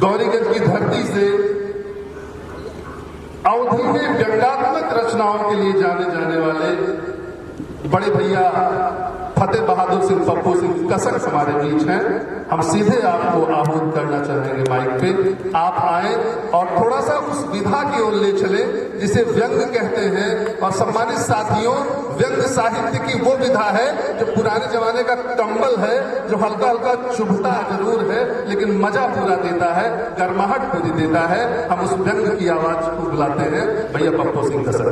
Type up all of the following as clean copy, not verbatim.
गौरीगंज की धरती से अवधि में व्यंग्यात्मक रचनाओं के लिए जाने जाने वाले बड़े भैया फतेह बहादुर सिंह पप्पू सिंह कसक हमारे बीच हैं। हम सीधे आपको आहूत करना चाहेंगे माइक पे, आप आए और थोड़ा सा उस विधा की ओर ले चले जिसे व्यंग कहते हैं। और सम्मानित साथियों, व्यंग साहित्य की वो विधा है जो पुराने जमाने का कंबल है, जो हल्का हल्का चुभता जरूर है लेकिन मजा पूरा देता है, गर्माहट पूरी देता है। हम उस व्यंग की आवाज को बुलाते हैं भैया पप्पू सिंह कसक।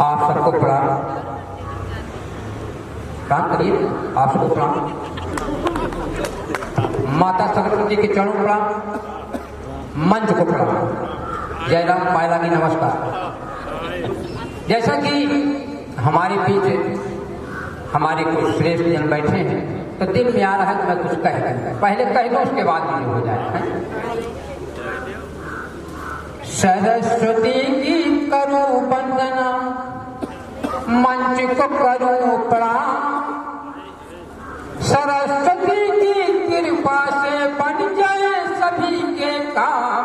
आप सबको प्रणाम। काम करिए, आप सबको प्रणाम। माता सरस्वती के चरणों प्रणाम, मंच को प्रणाम। जय राम, मायला की नमस्कार। जैसा कि हमारे बीच हमारे कुछ श्रेष्ठ जन बैठे हैं तो दिल में आ रहा है कि मैं कुछ कह दूं। पहले कह दो, उसके बाद ये हो जाए। सरस्वती की करूं वंदना, मंच को करूं प्रणाम। सरस्वती की कृपा से बन जाए सभी के काम।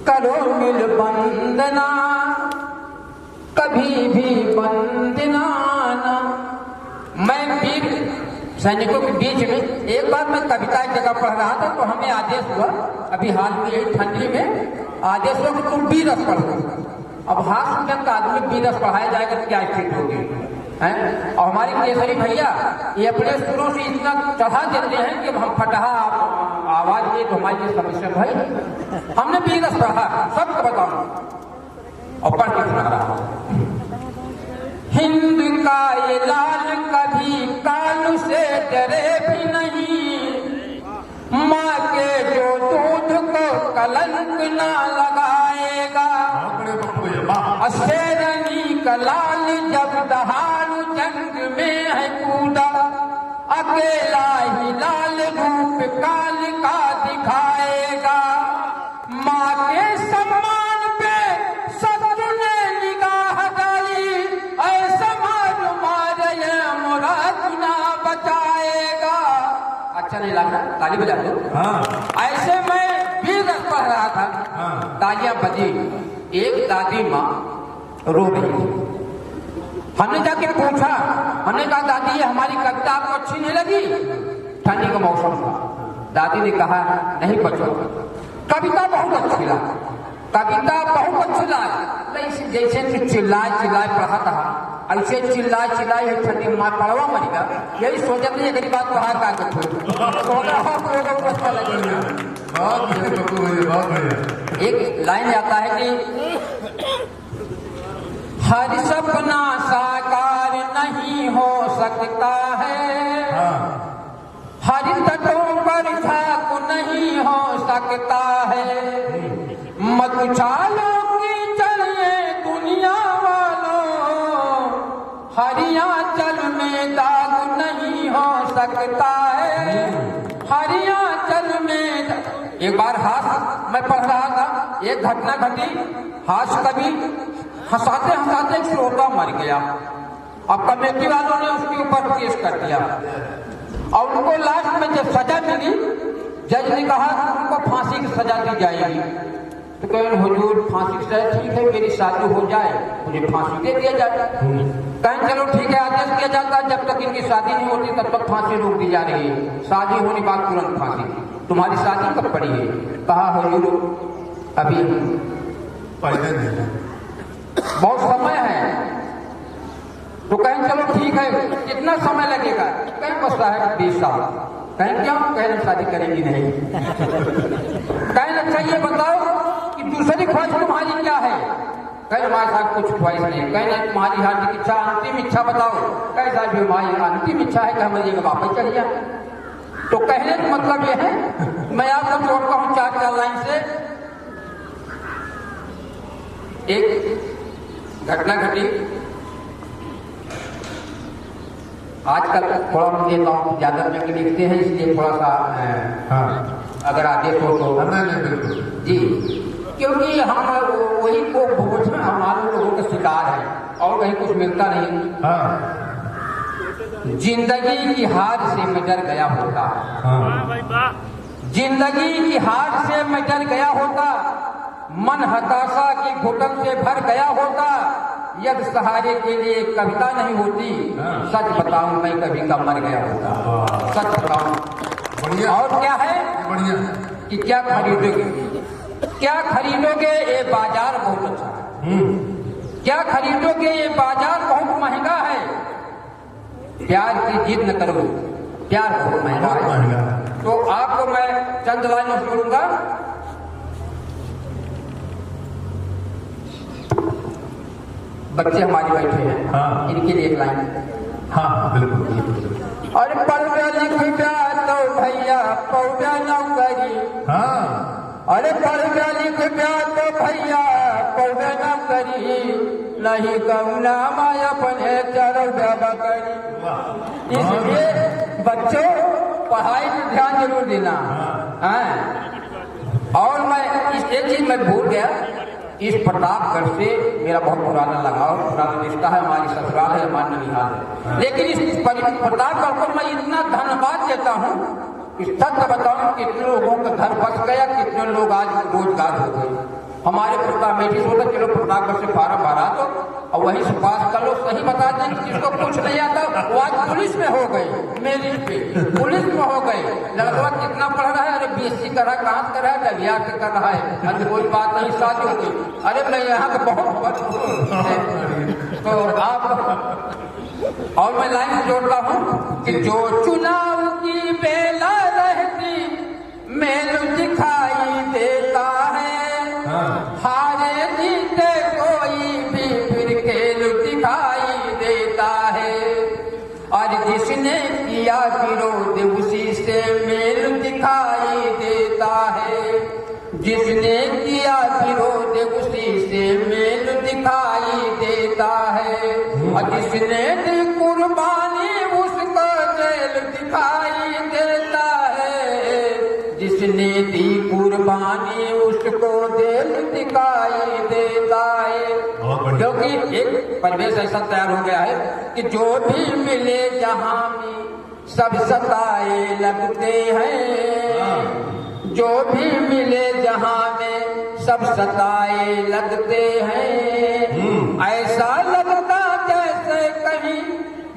करो मिल वंदना, कभी भी वंदना ना। मैं वीर सैनिकों के बीच में एक बार मैं कविता की जगह पढ़ रहा था तो हमें आदेश हुआ, अभी हाल में यही ठंडी में आदेश हुआ कि तुम बीरस पढ़ो। अब हाथ में का आदमी बीरस पढ़ाया जाएगा तो क्या स्थिति होगी, हैं? और हमारे केसरी भैया ये अपने सुरों से इतना चढ़ा देते हैं कि हम फटहा आवाज में तो हमारी ये समस्या भाई। हमने बीरस पढ़ा, सबको बताऊं और पढ़ के सुना रहा। हिंद का ये लाल कभी काल से डरे भी नहीं, माँ के जो दूध को कलंक ना लगाएगा। शेरनी का लाल जब दहाड़ जंग में है कूदा, अकेला ही लाल रूप काल का दिखाएगा। माँ के सम्मान पे शत्रु ने निगाह डाली, ऐसा मार मारे मुराद ना बचाएगा। अच्छा नहीं लगा, ताली बजा दो। हाँ। ऐसे मैं बीरस पढ़ रहा था, तालियां बजी। एक दादी माँ रो रही थी। हमने जाके पूछा, हमने कहा दादी ये हमारी कविता आपको अच्छी नहीं लगी? ठंडी का मौसम था। दादी ने कहा नहीं बच्चों, कविता बहुत अच्छी लगी, कविता बहुत अच्छी लगी। जैसे कि चिल्लाए चिल्लाए पढ़ा था, ऐसे चिल्लाए चिल्लाए ठंडी माँ पढ़वा मरेगा, यही सोचा था ये बात पढ़ा का अच्छा लगेगा। एक लाइन आता है कि हर सपना साकार नहीं हो सकता है, हर तटों पर झांक नहीं हो सकता है। मत उछालो की चलिए दुनिया वालों, हरियाणचल में दाग नहीं हो सकता है, हरियाणचल में। एक बार हाथ मैं पढ़ रहा था, एक घटना घटी, हाथ कभी हंसाते हंसाते एक श्रोता मर गया। अब कमेटी वालों ने उसके ऊपर केस कर दिया और उनको लास्ट में जब सजा मिली, जज ने कहा उनको फांसी की सजा दी जाएगी। तो कहें हुजूर फांसी की सजा ठीक है, मेरी शादी हो जाए मुझे फांसी दे दिया जाए। कहें चलो ठीक है, आदेश किया जाता है जब तक इनकी शादी नहीं होती तब तक फांसी रोक दी जा रही है, शादी होने बाद तुरंत फांसी। तुम्हारी शादी कब पड़ी है? कहा हुजूर अभी फायदा नहीं, बहुत समय है। तो कहें चलो ठीक है, कितना समय लगेगा? कहीं बसता है 20 साल। कहें क्यों? कहें शादी करेंगी नहीं। कहें अच्छा ये बताओ कि दूसरी ख्वाहिश तुम्हारी क्या है? कहें हमारे साथ कुछ ख्वाहिश नहीं। कहें तुम्हारी हार्दिक इच्छा, अंतिम इच्छा बताओ। कहें साहब हमारी अंतिम इच्छा है कि हमें ये वापस चढ़ जाए। तो कहने का मतलब ये है, मैं आपको जोड़ता हूँ 4 लाइन से। एक घटना घटी, आजकल थोड़ा हम देता हूँ ज्यादा में लिखते हैं इसलिए थोड़ा सा अगर आदेश हो तो जी, क्योंकि हम वही को भोज में हमारे लोगों का शिकार है और कहीं कुछ मिलता नहीं। जिंदगी की हार से मैं डर गया होता, जिंदगी की हार से मैं डर गया होता, मन हताशा की घुटन से भर गया होता, यदि सहारे के लिए कविता नहीं होती, सच बताऊं मैं कभी का मर गया होता। सच बताऊं। बढ़िया। और क्या है बढ़िया कि क्या खरीदोगे, क्या खरीदोगे, ये बाजार बहुत अच्छा है। क्या खरीदोगे, ये बाजार बहुत महंगा है। प्यार की जिद न करो, प्यार बहुत महंगा है। तो आपको मैं चंद लाइनों से बोलूंगा। बच्चे हमारे बैठे हैं, हाँ। इनके लिए एक लाइन। हाँ बिल्कुल। अरे पढ़ लिख प्यार तो भैया पौधा नौकरी, हाँ। अरे पढ़ लिख प्यार तो भैया पौधा नौकरी, नहीं कौना माय अपने चरो बकरी। इसलिए बच्चों पढ़ाई पर ध्यान जरूर देना है। और मैं एक चीज मैं भूल गया, इस प्रतापगढ़ से मेरा बहुत पुराना लगाव, पुराना रिश्ता है, हमारी ससुराल है, हमारी ननिहाल है। लेकिन इस प्रतापगढ़ को मैं इतना धन्यवाद देता हूँ, इस तक बताऊं कितने लोगों का घर बस गया, कितने लोग आज रोजगार हो गए। हमारे मेठी सोचा चलो प्रतापगढ़ से फार्म भरा तो और वहीं से पास कर लो। सही बता दें कि जिसको कुछ नहीं आता वो आज पुलिस में हो गए, मेरिट पे पुलिस में हो गए। लड़का कितना पढ़ रहा है, अरे बीएससी कर रहा है, कहाँ कर रहा है, डलिया से कर रहा है, अरे कोई बात नहीं, शादी हो गई। अरे मैं यहाँ का बहुत तो आप और मैं लाइन जोड़ता हूँ कि जो चुनाव की बेला रहती मेल दिखाई देता है, हारे जीते कोई भी फिर खेल दिखाई देता है। और जिसने किया विरोध उसी से मेल दिखाई देता है, जिसने किया विरोध उसी से मेल दिखाई देता है। और जिसने दी कुर्बानी उसको जेल दिखाई देता है, जिसने दी कुर्बानी उसको जेल दिखाई देता है। क्योंकि एक परिवेश ऐसा तैयार हो गया है कि जो भी मिले जहां में सब सताए लगते हैं, जो भी मिले जहां में सब सताए लगते हैं। ऐसा लगता जैसे कहीं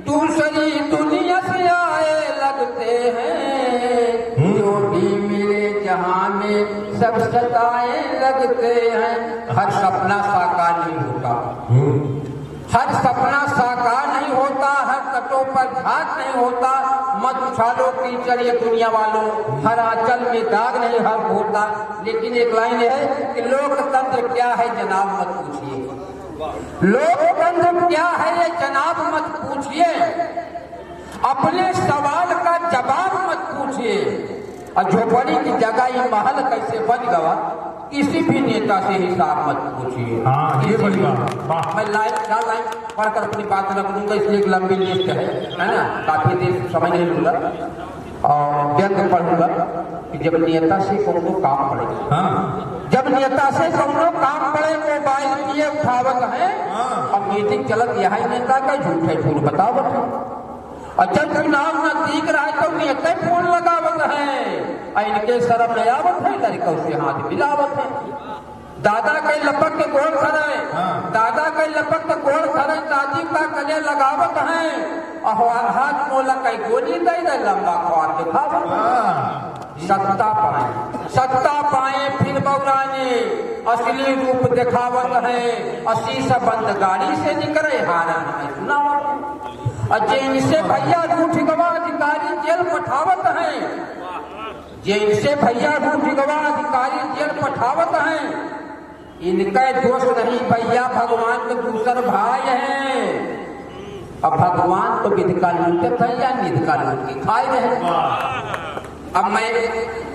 दूसरी दुनिया से आए लगते हैं। जो भी मिले जहां में सब सताए लगते हैं। हर सपना साकार नहीं होता, हर सपना साकार नहीं होता, हर तटों पर घाट नहीं होता। मत उछालो कीचड़ ये दुनिया वालों, हर आंचल में दाग नहीं हर होता। लेकिन एक लाइन है कि लोकतंत्र क्या है जनाब मत पूछिए, लोकतंत्र क्या है ये जनाब मत पूछिए, अपने सवाल का जवाब मत पूछिए। और झोपड़ी की जगह ये महल कैसे बन गया, किसी भी नेता से हिसाब मत पूछिए। ये बड़ी बात। मैं लाइन पढ़कर अपनी बात रख दूंगा, इसलिए एक लंबी लिस्ट है ना, काफी देर समय नहीं लूंगा। और व्यंग पढ़ूंगा कि जब नेता से कोनो काम पड़े, जब नेता से कोनो काम पड़े, मोबाइल किए उठावत है, अब मीटिंग चलत यही नेता का झूठे झूठ बतावत है। और जब चुनाव नजदीक रहा तो नेता फोन लगावत है, इनके शर्म नहीं आवत है, लड़कों से हाथ मिलावत है। दादा के लपक के गोड़ खड़े, दादा के लपक के गोड़ खड़े, दादी का गले लगावत है, और हाथ मोला कई गोली दे दे लंबा ख्वार दिखावत। सत्ता पाए, सत्ता पाए फिर बौराने असली रूप दिखावत है। 80 से बंद गाड़ी से निकले हारा सुनावत। और जिनसे भैया रूठ गवा अधिकारी जेल पठावत है, जिनसे भैया रूठ गवा अधिकारी जेल पठावत है, इनका दोष नहीं भैया, भगवान के दूसर भाई है। अब भगवान तो विध का लूटते है या निध का लूट के खाए रहे। अब मैं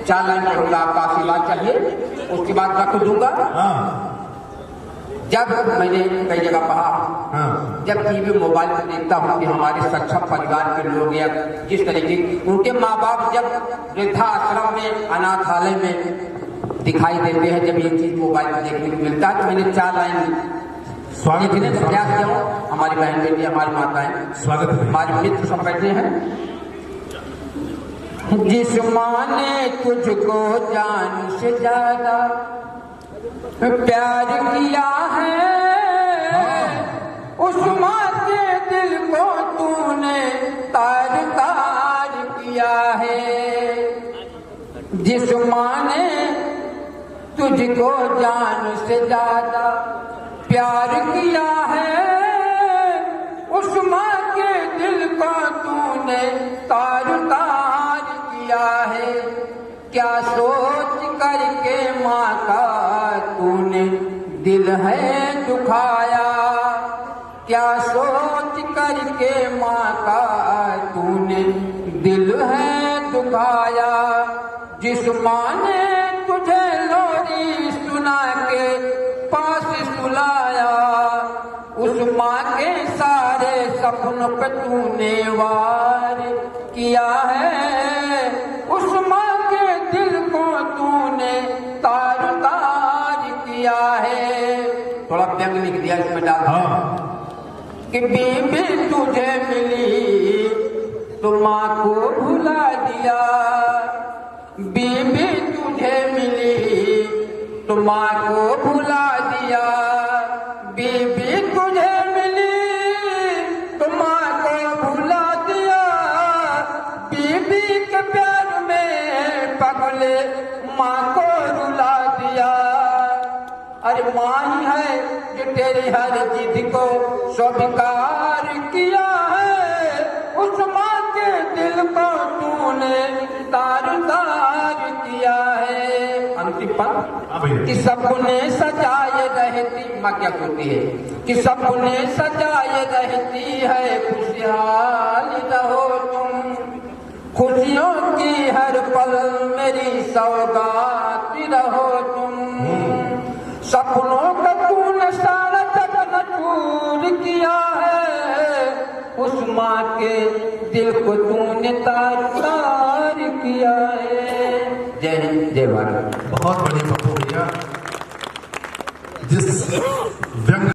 4 लाइन पढ़ूंगा, आपका आशीर्वाद चाहिए, उसके बाद रख दूंगा। जब मैंने कई जगह पढ़ा, जब टीवी मोबाइल पर देखता हूँ कि हमारे सक्षम परिवार के लोग या जिस तरीके उनके माँ बाप जब वृद्धाश्रम में, अनाथालय में दिखाई देते हैं, जब ये चीज मोबाइल पर देखने को मिलता है, तो मैंने 4 लाइन स्वागत है, इतने प्रयास किया हूं। हमारी बहन बेटी, हमारी माताएं, स्वागत है। हमारे मित्र सब बैठे हैं। जिस माँ ने तुझको जान से ज्यादा प्यार किया है, उस माँ के दिल को तूने तार तार किया है। जिस माँ ने तुझको जान से ज्यादा प्यार किया है, उस माँ के दिल को तूने तार तार किया है। क्या सोच करके माँ का तूने दिल है दुखाया, क्या सोच करके माँ का तूने दिल है दुखाया। जिस माँ ने तुझे लोरी सुना के पास सुलाया, उस माँ के सारे सपनों पे तूने वार किया है, उस माँ के दिल को तूने तार तार किया है। थोड़ा व्यंग लिख दिया इसमें डाल कि बीबी तुझे मिली तो माँ को भुला दिया, बीबी तुझे मिली तो माँ को भुला दिया, बीबी तुझे मिली तो माँ को भुला दिया। बीबी के प्यार में पगले माँ को रुला दिया। अरे माँ ही है जो तेरी हर जिद को स्वीकार किया है, उस माँ के दिल को तूने तार तार किया है। अंतिम पद कि सपने सजाए रहती, माँ क्या कहती है कि सपने सजाए रहती है, खुशहाल रहो तुम, खुशियों की हर पल मेरी सौगात रहो तुम। सपनों का तूने सारा सपना चूर किया है, उस माँ के दिल को तूने तार तार किया है। जय हिंद, जय भारत। बहुत बढ़िया पप्पू भैया। जिस व्यंग